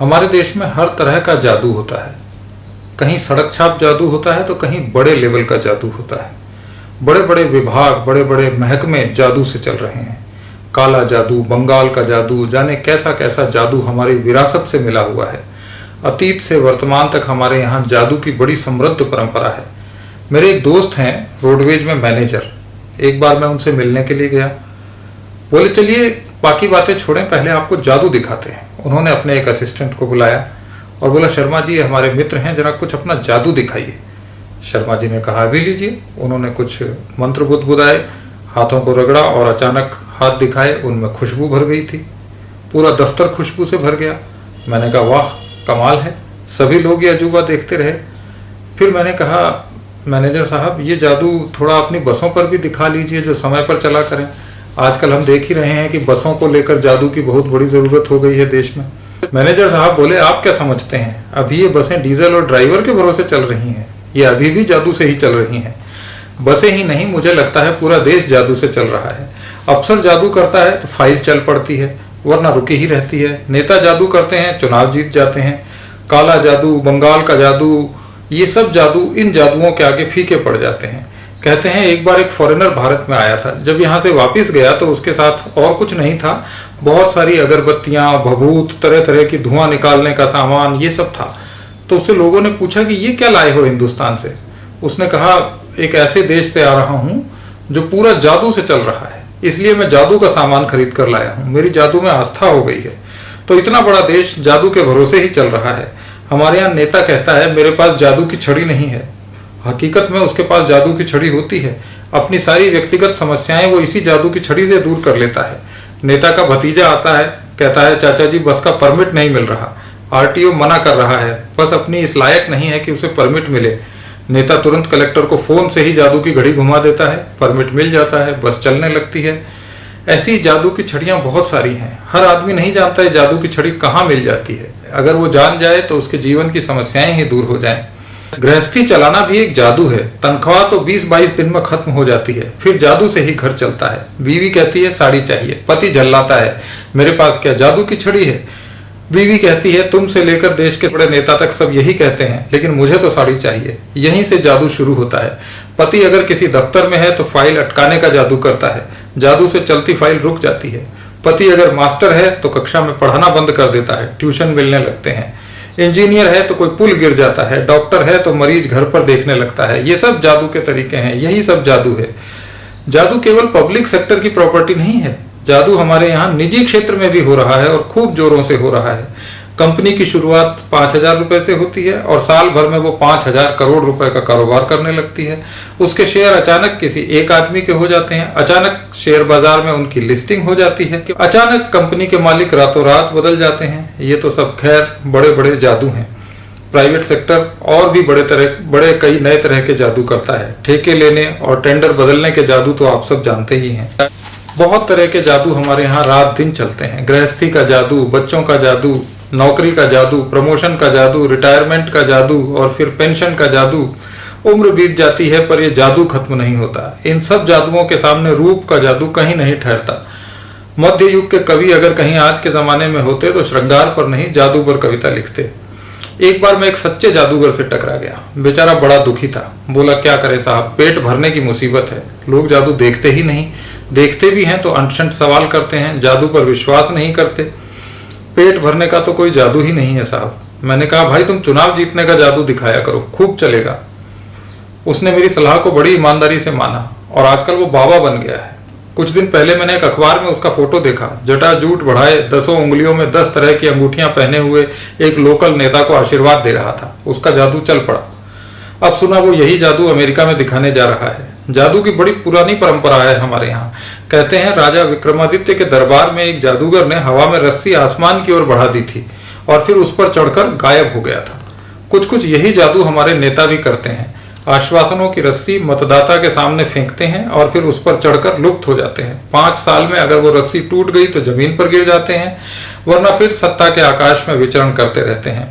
हमारे देश में हर तरह का जादू होता है। कहीं सड़क छाप जादू होता है तो कहीं बड़े लेवल का जादू होता है। बड़े बड़े विभाग, बड़े बड़े महकमे जादू से चल रहे हैं। काला जादू, बंगाल का जादू, जाने कैसा कैसा जादू हमारी विरासत से मिला हुआ है। अतीत से वर्तमान तक हमारे यहाँ जादू की बड़ी समृद्ध परंपरा है। मेरे एक दोस्त हैं रोडवेज में मैनेजर। एक बार मैं उनसे मिलने के लिए गया। बोले चलिए बाकी बातें छोड़ें, पहले आपको जादू दिखाते हैं। उन्होंने अपने एक असिस्टेंट को बुलाया और बोला शर्मा जी ये हमारे मित्र हैं, जरा कुछ अपना जादू दिखाइए। शर्मा जी ने कहा अभी लीजिए। उन्होंने कुछ मंत्र बुदबुदाए, हाथों को रगड़ा और अचानक हाथ दिखाए, उनमें खुशबू भर गई थी। पूरा दफ्तर खुशबू से भर गया। मैंने कहा वाह कमाल है। सभी लोग ये अजूबा देखते रहे। फिर मैंने कहा मैनेजर साहब ये जादू थोड़ा अपनी बसों पर भी दिखा लीजिए जो समय पर चला करें। आजकल हम देख ही रहे हैं कि बसों को लेकर जादू की बहुत बड़ी जरूरत हो गई है देश में। मैनेजर साहब बोले आप क्या समझते हैं, अभी ये बसें डीजल और ड्राइवर के भरोसे चल रही हैं, ये अभी भी जादू से ही चल रही हैं। बसें ही नहीं, मुझे लगता है पूरा देश जादू से चल रहा है। अफसर जादू करता है तो फाइल चल पड़ती है, वरना रुकी ही रहती है। नेता जादू करते हैं, चुनाव जीत जाते हैं। काला जादू, बंगाल का जादू, ये सब जादू इन जादुओं के आगे फीके पड़ जाते हैं। कहते हैं एक बार एक फॉरेनर भारत में आया था, जब यहाँ से वापस गया तो उसके साथ और कुछ नहीं था, बहुत सारी अगरबत्तियां, भभूत, तरह तरह की धुआं निकालने का सामान, ये सब था। तो उससे लोगों ने पूछा कि ये क्या लाए हो हिंदुस्तान से। उसने कहा एक ऐसे देश से आ रहा हूँ जो पूरा जादू से चल रहा है, इसलिए मैं जादू का सामान खरीद कर लाया हूँ, मेरी जादू में आस्था हो गई है। तो इतना बड़ा देश जादू के भरोसे ही चल रहा है। हमारे यहाँ नेता कहता है मेरे पास जादू की छड़ी नहीं है, हकीकत में उसके पास जादू की छड़ी होती है। अपनी सारी व्यक्तिगत समस्याएं वो इसी जादू की छड़ी से दूर कर लेता है। नेता का भतीजा आता है, कहता है चाचा जी बस का परमिट नहीं मिल रहा, आरटीओ मना कर रहा है, बस अपनी इस लायक नहीं है कि उसे परमिट मिले। नेता तुरंत कलेक्टर को फोन से ही जादू की घड़ी घुमा देता है, परमिट मिल जाता है, बस चलने लगती है। ऐसी जादू की छड़ियां बहुत सारी हैं। हर आदमी नहीं जानता है जादू की छड़ी कहाँ मिल जाती है। अगर वो जान जाए तो उसके जीवन की समस्याएं ही दूर हो जाएं। गृहस्थी चलाना भी एक जादू है। तनख्वाह तो 20-22 दिन में खत्म हो जाती है, फिर जादू से ही घर चलता है। बीवी कहती है साड़ी चाहिए, पति झल्लाता है मेरे पास क्या जादू की छड़ी है। बीवी कहती है तुमसे लेकर देश के बड़े नेता तक सब यही कहते हैं, लेकिन मुझे तो साड़ी चाहिए। यहीं से जादू शुरू होता है। पति अगर किसी दफ्तर में है तो फाइल अटकाने का जादू करता है, जादू से चलती फाइल रुक जाती है। पति अगर मास्टर है तो कक्षा में पढ़ाना बंद कर देता है, ट्यूशन मिलने लगते हैं। इंजीनियर है तो कोई पुल गिर जाता है, डॉक्टर है तो मरीज घर पर देखने लगता है। ये सब जादू के तरीके हैं, यही सब जादू है। जादू केवल पब्लिक सेक्टर की प्रॉपर्टी नहीं है, जादू हमारे यहाँ निजी क्षेत्र में भी हो रहा है और खूब जोरों से हो रहा है। कंपनी की शुरुआत 5,000 रुपए से होती है और साल भर में वो 5,000 करोड़ रुपए का कारोबार करने लगती है। उसके शेयर अचानक किसी एक आदमी के हो जाते हैं, अचानक शेयर बाजार में उनकी लिस्टिंग हो जाती है, अचानक कंपनी के मालिक रातों रात बदल जाते हैं। ये तो सब खैर बड़े बड़े जादू हैं। प्राइवेट सेक्टर और भी बड़े कई नए तरह के जादू करता है। ठेके लेने और टेंडर बदलने के जादू तो आप सब जानते ही हैं। बहुत तरह के जादू हमारे यहाँ रात दिन चलते हैं। गृहस्थी का जादू, बच्चों का जादू, नौकरी का जादू, प्रमोशन का जादू, रिटायरमेंट का जादू और फिर पेंशन का जादू। उम्र बीत जाती है पर यह जादू खत्म नहीं होता। इन सब जादुओं के सामने रूप का जादू कहीं नहीं ठहरता। मध्य युग के कवि अगर कहीं आज के जमाने में होते तो श्रृंगार पर नहीं जादू पर कविता लिखते। एक बार मैं एक सच्चे जादूगर से टकरा गया। बेचारा बड़ा दुखी था। बोला क्या करे साहब, पेट भरने की मुसीबत है। लोग जादू देखते ही नहीं, देखते भी हैं तो अंट-शंट सवाल करते हैं, जादू पर विश्वास नहीं करते। पेट भरने का तो कोई जादू ही नहीं है साहब। मैंने कहा भाई तुम चुनाव जीतने का जादू दिखाया करो, खूब चलेगा। उसने मेरी सलाह को बड़ी ईमानदारी से माना और आजकल वो बाबा बन गया है। कुछ दिन पहले मैंने एक अखबार में उसका फोटो देखा। जटाजूट बढ़ाए 10 उंगलियों में 10 तरह की अंगूठियां पहने हुए एक लोकल नेता को आशीर्वाद दे रहा था। उसका जादू चल पड़ा। अब सुना वो यही जादू अमेरिका में दिखाने जा रहा है। जादू की बड़ी पुरानी परंपरा है हमारे यहाँ। कहते हैं राजा विक्रमादित्य के दरबार में एक जादूगर ने हवा में रस्सी आसमान की ओर बढ़ा दी थी और फिर उस पर चढ़कर गायब हो गया था। कुछ कुछ यही जादू हमारे नेता भी करते हैं। आश्वासनों की रस्सी मतदाता के सामने फेंकते हैं और फिर उस पर चढ़कर लुप्त हो जाते हैं। 5 साल में अगर वो रस्सी टूट गई तो जमीन पर गिर जाते हैं, वरना फिर सत्ता के आकाश में विचरण करते रहते हैं।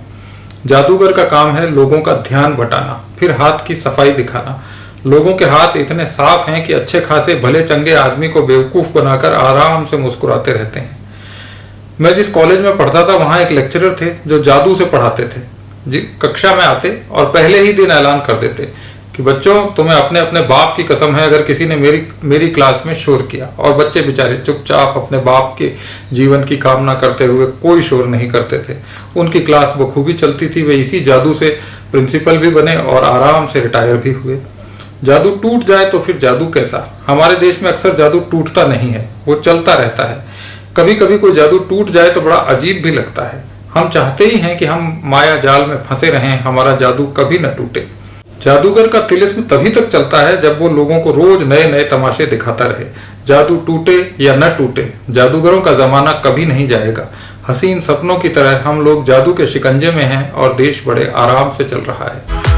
जादूगर का काम है लोगों का ध्यान बटाना, फिर हाथ की सफाई दिखाना। लोगों के हाथ इतने साफ हैं कि अच्छे खासे भले चंगे आदमी को बेवकूफ बनाकर आराम से मुस्कुराते रहते हैं। मैं जिस कॉलेज में पढ़ता था वहां एक लेक्चरर थे जो जादू से पढ़ाते थे। जी, कक्षा में आते और पहले ही दिन ऐलान कर देते कि बच्चों, तुम्हें अपने अपने बाप की कसम है अगर किसी ने मेरी क्लास में शोर किया। और बच्चे बेचारे चुपचाप अपने बाप के जीवन की कामना करते हुए कोई शोर नहीं करते थे। उनकी क्लास बखूबी चलती थी। वे इसी जादू से प्रिंसिपल भी बने और आराम से रिटायर भी हुए। जादू टूट जाए तो फिर जादू कैसा? हमारे देश में अक्सर जादू टूटता नहीं है, वो चलता रहता है। कभी कभी कोई जादू टूट जाए तो बड़ा अजीब भी लगता है। हम चाहते ही हैं कि हम माया जाल में फंसे रहें, हमारा जादू कभी न टूटे। जादूगर का तिलिस्म तभी तक चलता है जब वो लोगों को रोज नए नए तमाशे दिखाता रहे। जादू टूटे या न टूटे, जादूगरों का जमाना कभी नहीं जाएगा। हसीन सपनों की तरह हम लोग जादू के शिकंजे में हैं और देश बड़े आराम से चल रहा है।